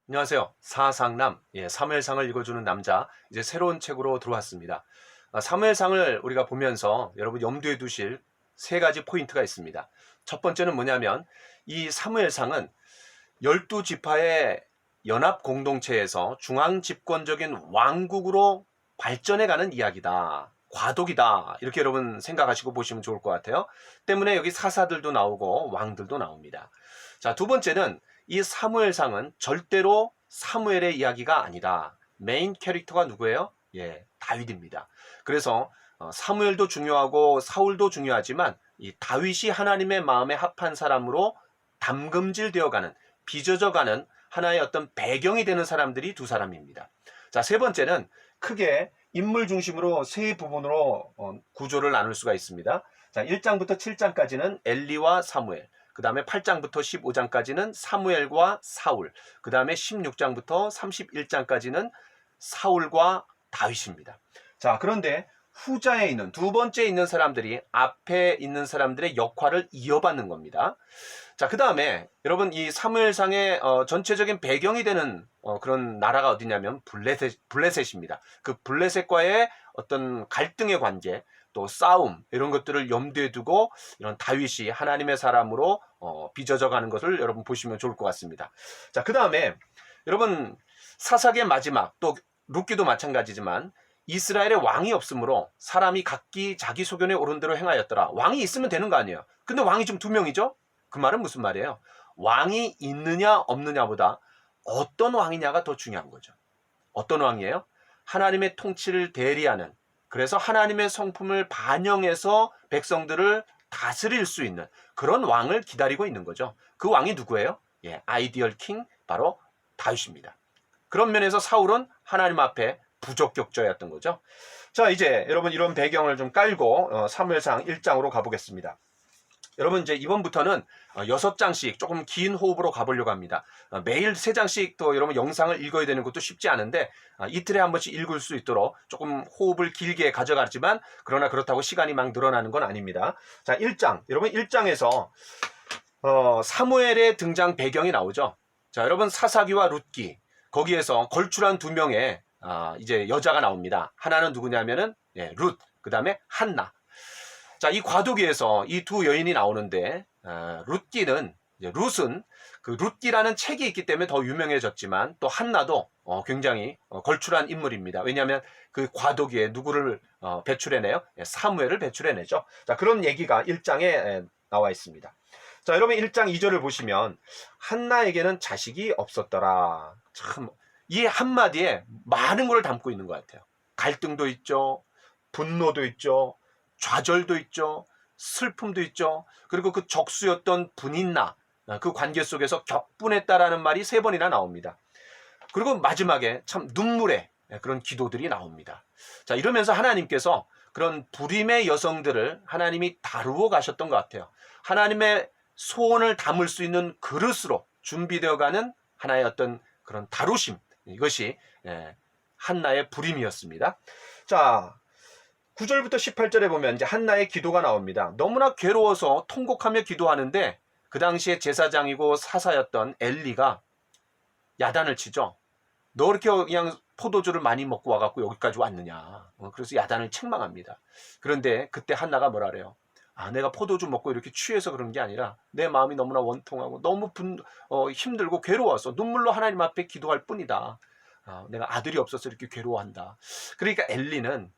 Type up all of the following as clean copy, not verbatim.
안녕하세요. 사상남, 사무엘상을 읽어주는 남자, 이제 새로운 책으로 들어왔습니다. 사무엘상을 우리가 보면서 여러분 염두에 두실 세 가지 포인트가 있습니다. 첫 번째는 뭐냐면 이 사무엘상은 12지파의 연합 공동체에서 중앙 집권적인 왕국으로 발전해가는 이야기다. 과도기다. 이렇게 여러분 생각하시고 보시면 좋을 것 같아요. 때문에 여기 사사들도 나오고 왕들도 나옵니다. 자, 두 번째는 이 사무엘상은 절대로 사무엘의 이야기가 아니다. 메인 캐릭터가 누구예요? 다윗입니다. 그래서 사무엘도 중요하고 사울도 중요하지만 이 다윗이 하나님의 마음에 합한 사람으로 담금질되어가는, 빚어져가는 하나의 어떤 배경이 되는 사람들이 두 사람입니다. 자, 세 번째는 크게 인물 중심으로 세 부분으로 구조를 나눌 수가 있습니다. 자, 1장부터 7장까지는 엘리와 사무엘, 그 다음에 8장부터 15장까지는 사무엘과 사울, 그 다음에 16장부터 31장까지는 사울과 다윗입니다. 자, 그런데 후자에 있는, 두 번째에 있는 사람들이 앞에 있는 사람들의 역할을 이어받는 겁니다. 자, 그 다음에 여러분 이 사무엘상의 전체적인 배경이 되는 그런 나라가 어디냐면 블레셋입니다. 그 블레셋과의 어떤 갈등의 관계, 또 싸움, 이런 것들을 염두에 두고 이런 다윗이 하나님의 사람으로 빚어져 가는 것을 여러분 보시면 좋을 것 같습니다. 자, 그 다음에 여러분 사사기의 마지막, 또 룻기도 마찬가지지만 이스라엘에 왕이 없으므로 사람이 각기 자기 소견에 오른 대로 행하였더라. 왕이 있으면 되는 거 아니에요. 근데 왕이 지금 두 명이죠. 그 말은 무슨 말이에요? 왕이 있느냐 없느냐보다 어떤 왕이냐가 더 중요한 거죠. 어떤 왕이에요? 하나님의 통치를 대리하는, 그래서 하나님의 성품을 반영해서 백성들을 다스릴 수 있는 그런 왕을 기다리고 있는 거죠. 그 왕이 누구예요? 아이디얼 킹, 바로 다윗입니다. 그런 면에서 사울은 하나님 앞에 부적격자였던 거죠. 자, 이제 여러분 이런 배경을 좀 깔고 사무엘상 1장으로 가보겠습니다. 여러분 이제 이번부터는 6장씩 조금 긴 호흡으로 가보려고 합니다. 매일 3장씩 또 여러분 영상을 읽어야 되는 것도 쉽지 않은데 이틀에 한 번씩 읽을 수 있도록 조금 호흡을 길게 가져가지만, 그러나 그렇다고 시간이 막 늘어나는 건 아닙니다. 자, 1장. 여러분 1장에서 사무엘의 등장 배경이 나오죠. 자, 여러분 사사기와 룻기, 거기에서 걸출한 두 명의 이제 여자가 나옵니다. 하나는 누구냐면은 룻, 그 다음에 한나. 자, 이 과도기에서 이 두 여인이 나오는데 룻은 그 룻기라는 책이 있기 때문에 더 유명해졌지만, 또 한나도 굉장히 걸출한 인물입니다. 왜냐하면 그 과도기에 누구를 배출해내요? 사무엘을 배출해내죠. 자, 그런 얘기가 1장에 나와 있습니다. 자, 여러분 1장 2절을 보시면 한나에게는 자식이 없었더라. 참, 이 한마디에 많은 걸 담고 있는 것 같아요. 갈등도 있죠. 분노도 있죠. 좌절도 있죠. 슬픔도 있죠. 그리고 그 적수였던 분인나, 그 관계 속에서 격분했다라는 말이 3번이나 나옵니다. 그리고 마지막에 참 눈물의 그런 기도들이 나옵니다. 자, 이러면서 하나님께서 그런 불임의 여성들을 하나님이 다루어 가셨던 것 같아요. 하나님의 소원을 담을 수 있는 그릇으로 준비되어가는 하나의 어떤 그런 다루심, 이것이 한나의 불임이었습니다. 자, 9절부터 18절에 보면 이제 한나의 기도가 나옵니다. 너무나 괴로워서 통곡하며 기도하는데 그 당시에 제사장이고 사사였던 엘리가 야단을 치죠. 너 이렇게 그냥 포도주를 많이 먹고 와갖고 여기까지 왔느냐. 그래서 야단을 책망합니다. 그런데 그때 한나가 뭐라 그래요? 내가 포도주 먹고 이렇게 취해서 그런 게 아니라 내 마음이 너무나 원통하고 너무 힘들고 괴로워서 눈물로 하나님 앞에 기도할 뿐이다. 내가 아들이 없어서 이렇게 괴로워한다. 그러니까 엘리는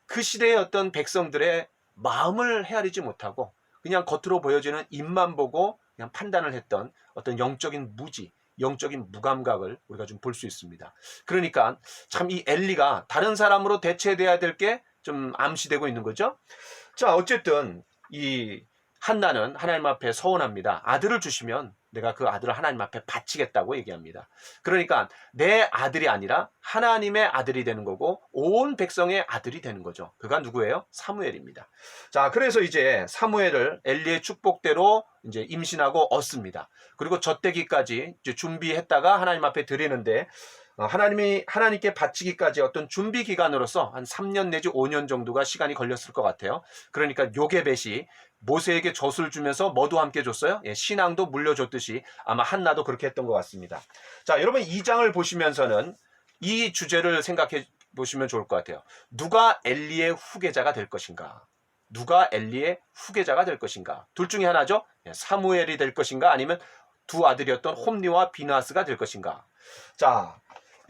그 시대의 어떤 백성들의 마음을 헤아리지 못하고 그냥 겉으로 보여지는 입만 보고 그냥 판단을 했던 어떤 영적인 무지, 영적인 무감각을 우리가 좀 볼 수 있습니다. 그러니까 참 이 엘리가 다른 사람으로 대체돼야 될 게 좀 암시되고 있는 거죠. 자, 어쨌든 이 한나는 하나님 앞에 서원합니다. 아들을 주시면 내가 그 아들을 하나님 앞에 바치겠다고 얘기합니다. 그러니까 내 아들이 아니라 하나님의 아들이 되는 거고 온 백성의 아들이 되는 거죠. 그가 누구예요? 사무엘입니다. 자, 그래서 이제 사무엘을 엘리의 축복대로 이제 임신하고 얻습니다. 그리고 젖대기까지 이제 준비했다가 하나님 앞에 드리는데 하나님께 바치기까지 어떤 준비 기간으로서 한 3년 내지 5년 정도가 시간이 걸렸을 것 같아요. 그러니까 요게벳이 모세에게 젖을 주면서 뭐도 함께 줬어요? 예, 신앙도 물려줬듯이 아마 한나도 그렇게 했던 것 같습니다. 자, 여러분 2장을 보시면서는 이 주제를 생각해 보시면 좋을 것 같아요. 누가 엘리의 후계자가 될 것인가? 누가 엘리의 후계자가 될 것인가? 둘 중에 하나죠. 예, 사무엘이 될 것인가? 아니면 두 아들이었던 홈리와 비나스가 될 것인가? 자,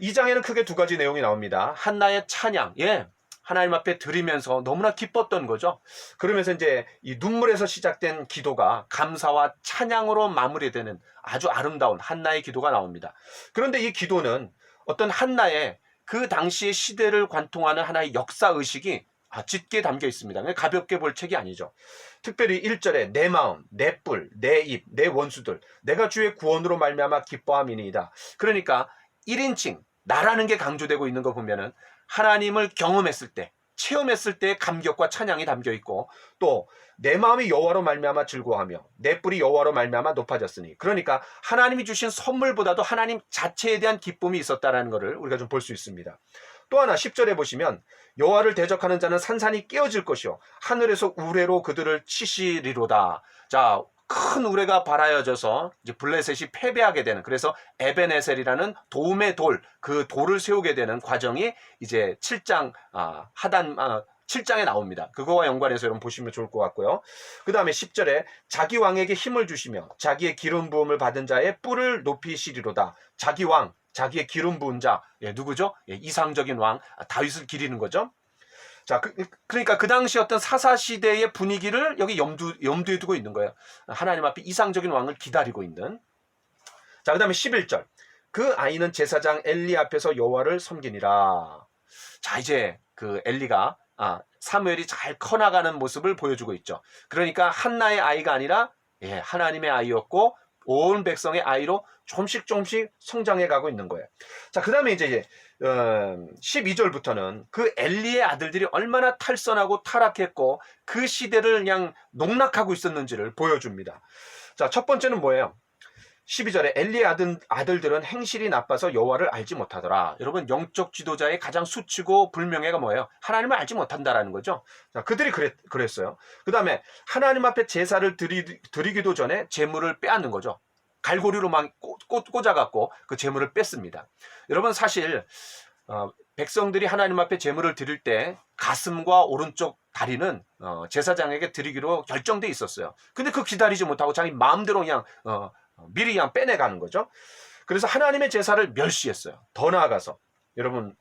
2장에는 크게 두 가지 내용이 나옵니다. 한나의 찬양, 예, 하나님 앞에 드리면서 너무나 기뻤던 거죠. 그러면서 이제 이 눈물에서 시작된 기도가 감사와 찬양으로 마무리되는 아주 아름다운 한나의 기도가 나옵니다. 그런데 이 기도는 어떤 한나의 그 당시의 시대를 관통하는 하나의 역사의식이 짙게 담겨 있습니다. 가볍게 볼 책이 아니죠. 특별히 1절에 내 마음, 내 뿔, 내 입, 내 원수들, 내가 주의 구원으로 말미암아 기뻐함이니이다. 그러니까 1인칭, 나라는 게 강조되고 있는 거 보면은 하나님을 경험했을 때, 체험했을 때의 감격과 찬양이 담겨 있고, 또 내 마음이 여호와로 말미암아 즐거워하며 내 뿔이 여호와로 말미암아 높아졌으니, 그러니까 하나님이 주신 선물보다도 하나님 자체에 대한 기쁨이 있었다라는 것을 우리가 좀 볼 수 있습니다. 또 하나 10절에 보시면 여호와를 대적하는 자는 산산이 깨어질 것이요 하늘에서 우레로 그들을 치시리로다. 자, 큰 우레가 발하여져서 이제 블레셋이 패배하게 되는, 그래서 에벤에셀이라는 도움의 돌, 그 돌을 세우게 되는 과정이 이제 7장 하단 7장에 나옵니다. 그거와 연관해서 여러분 보시면 좋을 것 같고요. 그 다음에 10절에 자기 왕에게 힘을 주시며 자기의 기름 부음을 받은 자의 뿔을 높이시리로다. 자기 왕, 자기의 기름 부은 자, 예, 누구죠? 예, 이상적인 왕 다윗을 기리는 거죠. 자, 그러니까 그 당시 어떤 사사시대의 분위기를 여기 염두에 두고 있는 거예요. 하나님 앞에 이상적인 왕을 기다리고 있는. 자, 그 다음에 11절. 그 아이는 제사장 엘리 앞에서 여호와를 섬기니라. 자, 이제 그 엘리가 사무엘이 잘 커나가는 모습을 보여주고 있죠. 그러니까 한나의 아이가 아니라 하나님의 아이였고 온 백성의 아이로 조금씩 성장해 가고 있는 거예요. 자, 그 다음에 이제 12절부터는 그 엘리의 아들들이 얼마나 탈선하고 타락했고 그 시대를 그냥 농락하고 있었는지를 보여줍니다. 자, 첫 번째는 뭐예요? 12절에 엘리의 아들들은 행실이 나빠서 여호와를 알지 못하더라. 여러분, 영적 지도자의 가장 수치고 불명예가 뭐예요? 하나님을 알지 못한다라는 거죠. 자, 그들이 그랬어요. 그 다음에 하나님 앞에 제사를 드리기도 전에 제물을 빼앗는 거죠. 갈고리로 막 꽂아갖고 그 제물을 뺐습니다. 여러분, 사실 백성들이 하나님 앞에 제물을 드릴 때 가슴과 오른쪽 다리는 제사장에게 드리기로 결정돼 있었어요. 근데 그 기다리지 못하고 자기 마음대로 그냥 미리 그냥 빼내가는 거죠. 그래서 하나님의 제사를 멸시했어요. 더 나아가서 여러분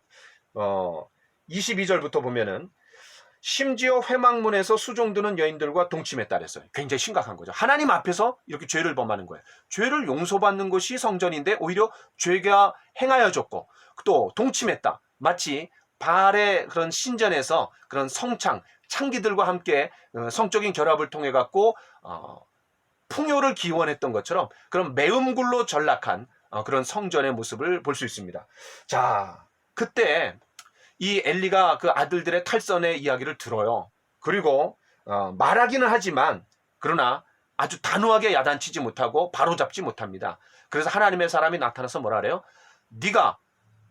22절부터 보면은 심지어 회막문에서 수종드는 여인들과 동침했다 그랬어요. 굉장히 심각한 거죠. 하나님 앞에서 이렇게 죄를 범하는 거예요. 죄를 용서받는 것이 성전인데 오히려 죄가 행하여졌고 또 동침했다. 마치 바알의 그런 신전에서 그런 창기들과 함께 성적인 결합을 통해 갖고 풍요를 기원했던 것처럼 그런 매음굴로 전락한 그런 성전의 모습을 볼 수 있습니다. 자, 그때 이 엘리가 그 아들들의 탈선의 이야기를 들어요. 그리고 말하기는 하지만 그러나 아주 단호하게 야단치지 못하고 바로잡지 못합니다. 그래서 하나님의 사람이 나타나서 뭐라 그래요? 네가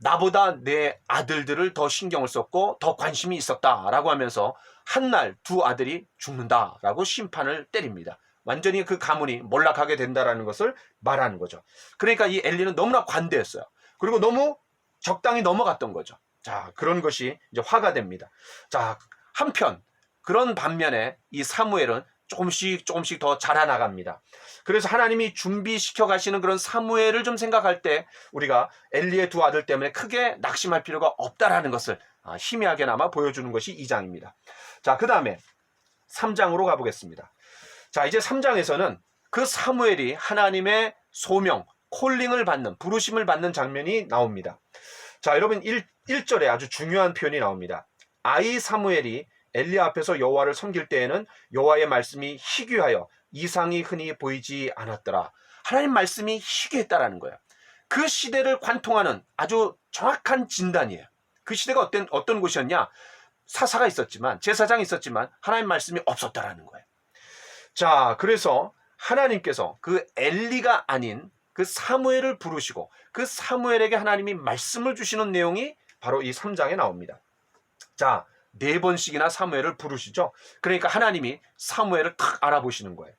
나보다 내 아들들을 더 신경을 썼고 더 관심이 있었다라고 하면서 한날 두 아들이 죽는다라고 심판을 때립니다. 완전히 그 가문이 몰락하게 된다라는 것을 말하는 거죠. 그러니까 이 엘리는 너무나 관대했어요. 그리고 너무 적당히 넘어갔던 거죠. 자, 그런 것이 이제 화가 됩니다. 자, 한편 그런 반면에 이 사무엘은 조금씩 더 자라나갑니다. 그래서 하나님이 준비시켜 가시는 그런 사무엘을 좀 생각할 때 우리가 엘리의 두 아들 때문에 크게 낙심할 필요가 없다라는 것을 희미하게나마 보여주는 것이 2장입니다. 자, 그 다음에 3장으로 가보겠습니다. 자, 이제 3장에서는 그 사무엘이 하나님의 소명, 콜링을 받는, 부르심을 받는 장면이 나옵니다. 자, 여러분 1절에 아주 중요한 표현이 나옵니다. 아이 사무엘이 엘리 앞에서 여호와를 섬길 때에는 여호와의 말씀이 희귀하여 이상이 흔히 보이지 않았더라. 하나님 말씀이 희귀했다라는 거예요. 그 시대를 관통하는 아주 정확한 진단이에요. 그 시대가 어떤 곳이었냐? 사사가 있었지만, 제사장이 있었지만 하나님 말씀이 없었다라는 거예요. 자, 그래서 하나님께서 그 엘리가 아닌 그 사무엘을 부르시고 그 사무엘에게 하나님이 말씀을 주시는 내용이 바로 이 3장에 나옵니다. 자, 4번씩이나 사무엘을 부르시죠. 그러니까 하나님이 사무엘을 탁 알아보시는 거예요.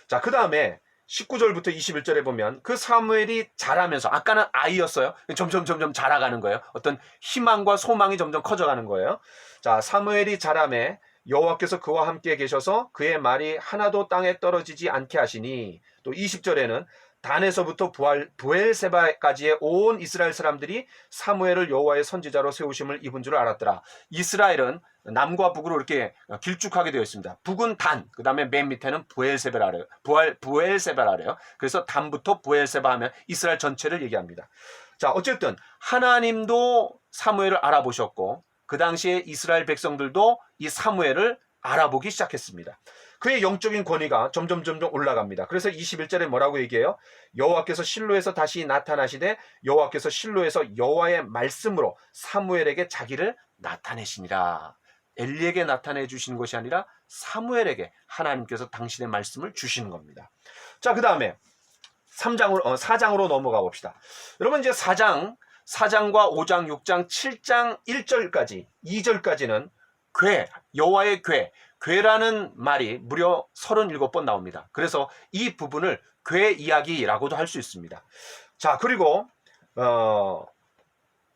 자, 그 다음에 19절부터 21절에 보면 그 사무엘이 자라면서, 아까는 아이였어요. 점점 자라가는 거예요. 어떤 희망과 소망이 점점 커져가는 거예요. 자, 사무엘이 자라매 여호와께서 그와 함께 계셔서 그의 말이 하나도 땅에 떨어지지 않게 하시니, 또 20절에는 단에서부터 부엘세바까지의 온 이스라엘 사람들이 사무엘을 여호와의 선지자로 세우심을 입은 줄 알았더라. 이스라엘은 남과 북으로 이렇게 길쭉하게 되어 있습니다. 북은 단, 그 다음에 맨 밑에는 부엘세바라래요. 부엘세바라래요. 그래서 단부터 부엘세바 하면 이스라엘 전체를 얘기합니다. 자, 어쨌든 하나님도 사무엘을 알아보셨고 그 당시에 이스라엘 백성들도 이 사무엘을 알아보기 시작했습니다. 그의 영적인 권위가 점점 올라갑니다. 그래서 21절에 뭐라고 얘기해요? 여호와께서 실로에서 다시 나타나시되 여호와께서 실로에서 여호와의 말씀으로 사무엘에게 자기를 나타내시니라. 엘리에게 나타내 주시는 것이 아니라 사무엘에게 하나님께서 당신의 말씀을 주시는 겁니다. 자, 그 다음에 4장으로 넘어가 봅시다. 여러분, 이제 4장과 5장, 6장, 7장 1절까지, 2절까지는 여호와의 괴라는 말이 무려 37번 나옵니다. 그래서 이 부분을 괴 이야기라고도 할 수 있습니다. 자, 그리고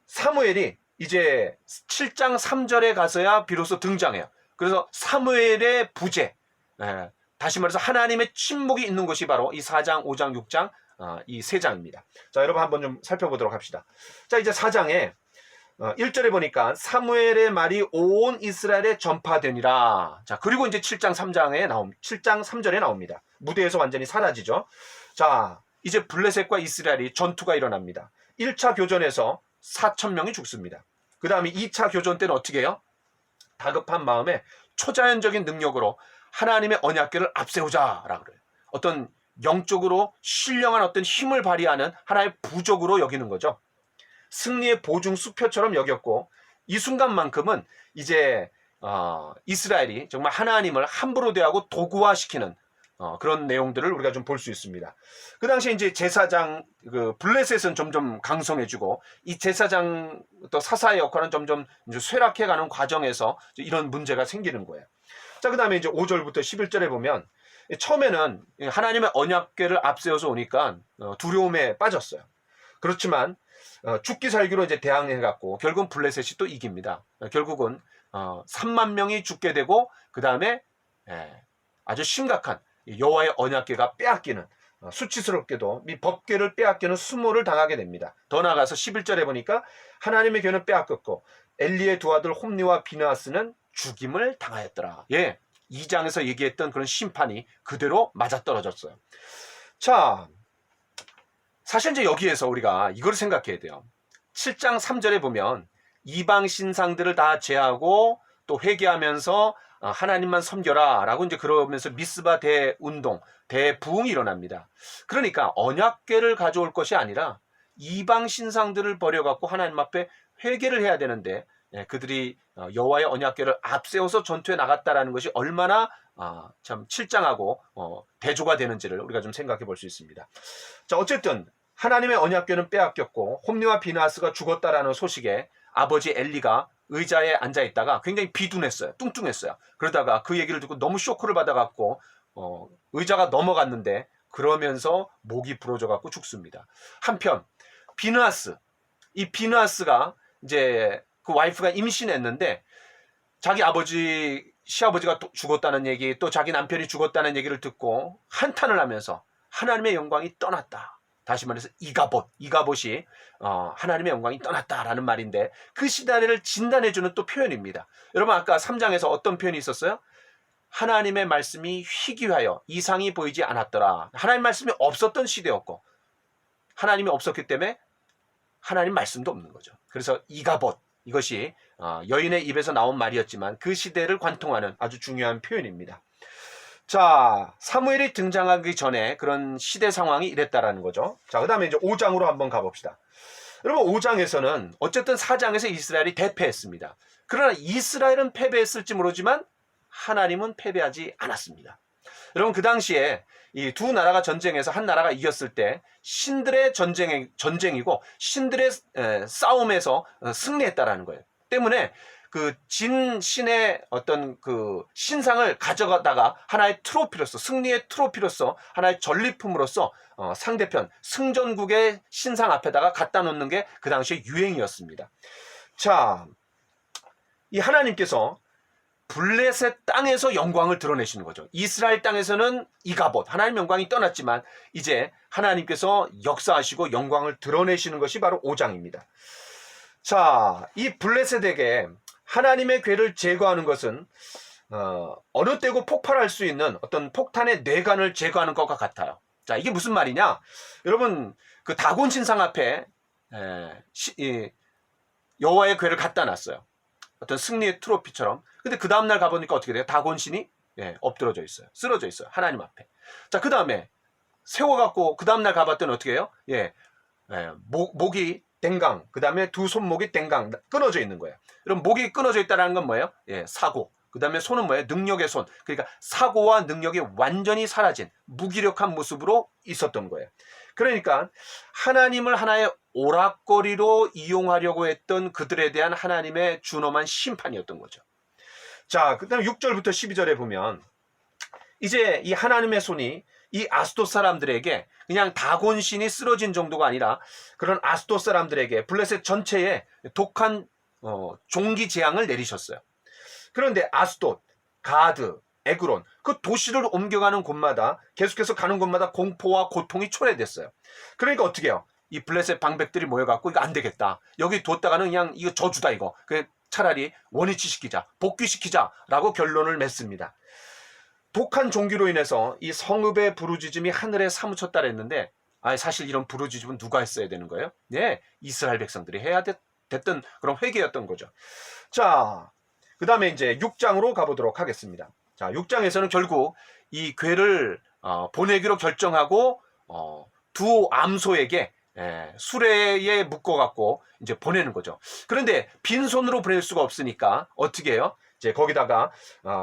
사무엘이 이제 7장 3절에 가서야 비로소 등장해요. 그래서 사무엘의 부재, 다시 말해서 하나님의 침묵이 있는 것이 바로 이 4장, 5장, 6장 이 3장입니다. 자, 여러분 한번 좀 살펴보도록 합시다. 자, 이제 4장에 1절에 보니까 사무엘의 말이 온 이스라엘에 전파되니라. 자, 그리고 이제 7장 3절에 나옵니다. 무대에서 완전히 사라지죠. 자, 이제 블레셋과 이스라엘이 전투가 일어납니다. 1차 교전에서 4,000명이 죽습니다. 그 다음에 2차 교전 때는 어떻게 해요? 다급한 마음에 초자연적인 능력으로 하나님의 언약궤를 앞세우자라고 그래요. 어떤 영적으로 신령한 어떤 힘을 발휘하는 하나의 부족으로 여기는 거죠. 승리의 보증 수표처럼 여겼고, 이 순간만큼은 이제 이스라엘이 정말 하나님을 함부로 대하고 도구화시키는 그런 내용들을 우리가 좀 볼 수 있습니다. 그 당시에 이제 제사장 블레셋은 점점 강성해지고, 이 제사장 또 사사의 역할은 점점 이제 쇠락해가는 과정에서 이런 문제가 생기는 거예요. 자, 그 다음에 이제 5절부터 11절에 보면, 처음에는 하나님의 언약궤를 앞세워서 오니까 두려움에 빠졌어요. 그렇지만 죽기 살기로 이제 대항해갖고 결국은 블레셋이 또 이깁니다. 결국은 3만 명이 죽게 되고, 그 다음에 아주 심각한 여호와의 언약궤가 빼앗기는, 수치스럽게도 이 법궤를 빼앗기는 수모를 당하게 됩니다. 더 나아가서 11절에 보니까 하나님의 궤는 빼앗겼고 엘리의 두 아들 홈리와 비느하스는 죽임을 당하였더라. 2장에서 얘기했던 그런 심판이 그대로 맞아떨어졌어요. 자, 사실 이제 여기에서 우리가 이걸 생각해야 돼요. 7장 3절에 보면 이방 신상들을 다 제하고 또 회개하면서 하나님만 섬겨라 라고 이제 그러면서 미스바 대운동, 대부흥이 일어납니다. 그러니까 언약궤를 가져올 것이 아니라 이방 신상들을 버려갖고 하나님 앞에 회개를 해야 되는데, 그들이 여호와의 언약궤를 앞세워서 전투에 나갔다라는 것이 얼마나 참 7장하고 대조가 되는지를 우리가 좀 생각해 볼 수 있습니다. 자, 어쨌든 하나님의 언약궤는 빼앗겼고 홈리와 비느하스가 죽었다라는 소식에 아버지 엘리가 의자에 앉아있다가 굉장히 비둔했어요. 뚱뚱했어요. 그러다가 그 얘기를 듣고 너무 쇼크를 받아갖고 의자가 넘어갔는데, 그러면서 목이 부러져갖고 죽습니다. 한편 이 비느하스가 이제 그 와이프가 임신했는데, 자기 시아버지가 죽었다는 얘기, 또 자기 남편이 죽었다는 얘기를 듣고 한탄을 하면서 하나님의 영광이 떠났다. 다시 말해서 이가봇이 하나님의 영광이 떠났다라는 말인데, 그 시대를 진단해주는 또 표현입니다. 여러분, 아까 3장에서 어떤 표현이 있었어요? 하나님의 말씀이 희귀하여 이상이 보이지 않았더라. 하나님 말씀이 없었던 시대였고, 하나님이 없었기 때문에 하나님 말씀도 없는 거죠. 그래서 이가봇, 이것이 여인의 입에서 나온 말이었지만 그 시대를 관통하는 아주 중요한 표현입니다. 자, 사무엘이 등장하기 전에 그런 시대 상황이 이랬다라는 거죠. 자, 그 다음에 이제 5장으로 한번 가봅시다. 여러분, 5장에서는 어쨌든 4장에서 이스라엘이 대패했습니다. 그러나 이스라엘은 패배했을지 모르지만 하나님은 패배하지 않았습니다. 여러분 그 당시에 이 두 나라가 전쟁해서 한 나라가 이겼을 때 신들의 전쟁이고 신들의 싸움에서 승리했다라는 거예요. 때문에 그 진 신의 어떤 그 신상을 가져가다가 하나의 트로피로서, 승리의 트로피로서, 하나의 전리품으로서 상대편 승전국의 신상 앞에다가 갖다 놓는 게 그 당시에 유행이었습니다. 자, 이 하나님께서 블레셋 땅에서 영광을 드러내시는 거죠. 이스라엘 땅에서는 이가봇, 하나님 영광이 떠났지만 이제 하나님께서 역사하시고 영광을 드러내시는 것이 바로 5장입니다. 자, 이 블레셋에게 하나님의 괴를 제거하는 것은 어느 때고 폭발할 수 있는 어떤 폭탄의 뇌관을 제거하는 것과 같아요. 자, 이게 무슨 말이냐? 여러분 그 다곤 신상 앞에 여호와의 괴를 갖다 놨어요. 어떤 승리의 트로피처럼. 근데 그 다음날 가보니까 어떻게 돼요? 다곤신이 엎드러져 있어요. 쓰러져 있어요. 하나님 앞에. 자, 그 다음에 세워갖고 그 다음날 가봤더니 어떻게 해요? 목이 댕강, 그 다음에 두 손목이 댕강 끊어져 있는 거예요. 그럼 목이 끊어져 있다는 건 뭐예요? 사고. 그 다음에 손은 뭐예요? 능력의 손. 그러니까 사고와 능력이 완전히 사라진 무기력한 모습으로 있었던 거예요. 그러니까 하나님을 하나의 오락거리로 이용하려고 했던 그들에 대한 하나님의 준엄한 심판이었던 거죠. 자, 그 다음에 6절부터 12절에 보면 이제 이 하나님의 손이 이 아스돗 사람들에게 그냥 다곤신이 쓰러진 정도가 아니라 그런 아스돗 사람들에게 블레셋 전체에 독한 종기 재앙을 내리셨어요. 그런데 아스돗, 가드, 에그론 그 도시를 옮겨가는 곳마다 계속해서 가는 곳마다 공포와 고통이 초래됐어요. 그러니까 어떻게 해요? 이 블레셋 방백들이 모여갖고 이거 안 되겠다. 여기 뒀다가는 그냥 이거 저주다 이거. 차라리 원위치시키자, 복귀시키자라고 결론을 맺습니다. 독한 종기로 인해서 이 성읍의 부르짖음이 하늘에 사무쳤다 그랬는데 사실 이런 부르짖음은 누가 했어야 되는 거예요? 이스라엘 백성들이 해야 됐던 그런 회개였던 거죠. 자, 그 다음에 이제 6장으로 가보도록 하겠습니다. 자, 6장에서는 결국 이 괴를 보내기로 결정하고 두 암소에게 수레에 묶어갖고 이제 보내는 거죠. 그런데 빈손으로 보낼 수가 없으니까 어떻게 해요? 이제 거기다가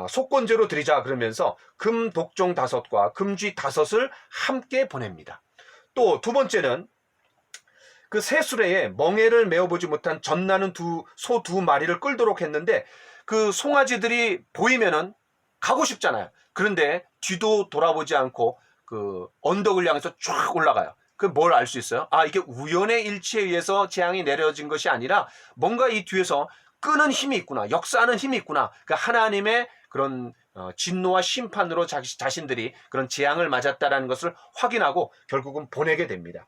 속건제로 드리자 그러면서 금 독종 5과 금쥐 5을 함께 보냅니다. 또 두 번째는 그 새 수레에 멍에를 메어보지 못한 젖나는 소 2마리를 끌도록 했는데 그 송아지들이 보이면은 가고 싶잖아요. 그런데 뒤도 돌아보지 않고 그 언덕을 향해서 쫙 올라가요. 그 뭘 알 수 있어요? 이게 우연의 일치에 의해서 재앙이 내려진 것이 아니라 뭔가 이 뒤에서 끄는 힘이 있구나, 역사하는 힘이 있구나. 그 하나님의 그런 진노와 심판으로 자신들이 그런 재앙을 맞았다라는 것을 확인하고 결국은 보내게 됩니다.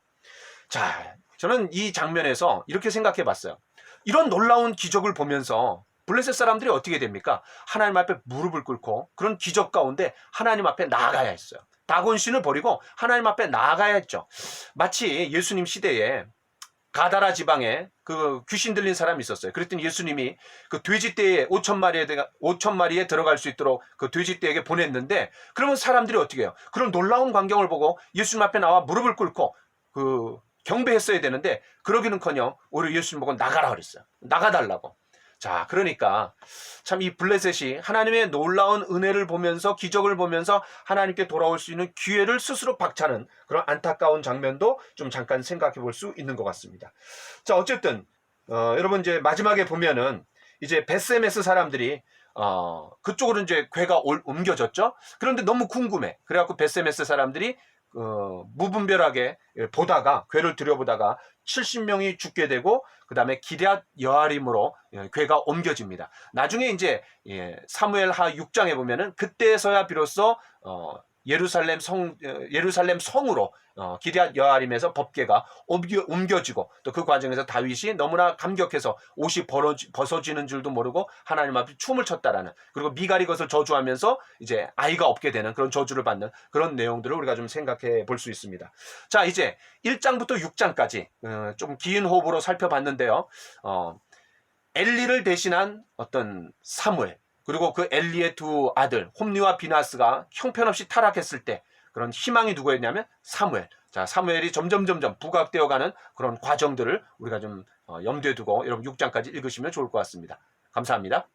자, 저는 이 장면에서 이렇게 생각해 봤어요. 이런 놀라운 기적을 보면서 블레셋 사람들이 어떻게 됩니까? 하나님 앞에 무릎을 꿇고 그런 기적 가운데 하나님 앞에 나아가야 했어요. 다곤신을 버리고 하나님 앞에 나아가야 했죠. 마치 예수님 시대에 가다라 지방에 그 귀신 들린 사람이 있었어요. 그랬더니 예수님이 그 돼지떼에 5,000마리에 들어갈 수 있도록 그 돼지떼에게 보냈는데 그러면 사람들이 어떻게 해요? 그런 놀라운 광경을 보고 예수님 앞에 나와 무릎을 꿇고 그 경배했어야 되는데 그러기는커녕 오히려 예수님 보고 나가라 그랬어요. 나가달라고. 자, 그러니까 참 이 블레셋이 하나님의 놀라운 은혜를 보면서 기적을 보면서 하나님께 돌아올 수 있는 기회를 스스로 박차는 그런 안타까운 장면도 좀 잠깐 생각해 볼 수 있는 것 같습니다. 자, 어쨌든 여러분 이제 마지막에 보면은 이제 베스메스 사람들이 그쪽으로 이제 괴가 옮겨졌죠. 그런데 너무 궁금해. 그래갖고 베스메스 사람들이 무분별하게 보다가 괴를 들여보다가 70명이 죽게 되고 그 다음에 기럇 여아림으로 괴가 옮겨집니다. 나중에 이제 사무엘하 6장에 보면은 그때서야 비로소 예루살렘 성으로 기럇 여아림에서 법궤가 옮겨지고 또 그 과정에서 다윗이 너무나 감격해서 옷이 벗어지는 줄도 모르고 하나님 앞에 춤을 췄다라는, 그리고 미갈이 것을 저주하면서 이제 아이가 없게 되는 그런 저주를 받는 그런 내용들을 우리가 좀 생각해 볼 수 있습니다. 자, 이제 1장부터 6장까지 좀 긴 호흡으로 살펴봤는데요. 엘리를 대신한 어떤 사무엘, 그리고 그 엘리의 두 아들 홈리와 비나스가 형편없이 타락했을 때 그런 희망이 누구였냐면 사무엘. 자, 사무엘이 점점 부각되어 가는 그런 과정들을 우리가 좀 염두에 두고 여러분 6장까지 읽으시면 좋을 것 같습니다. 감사합니다.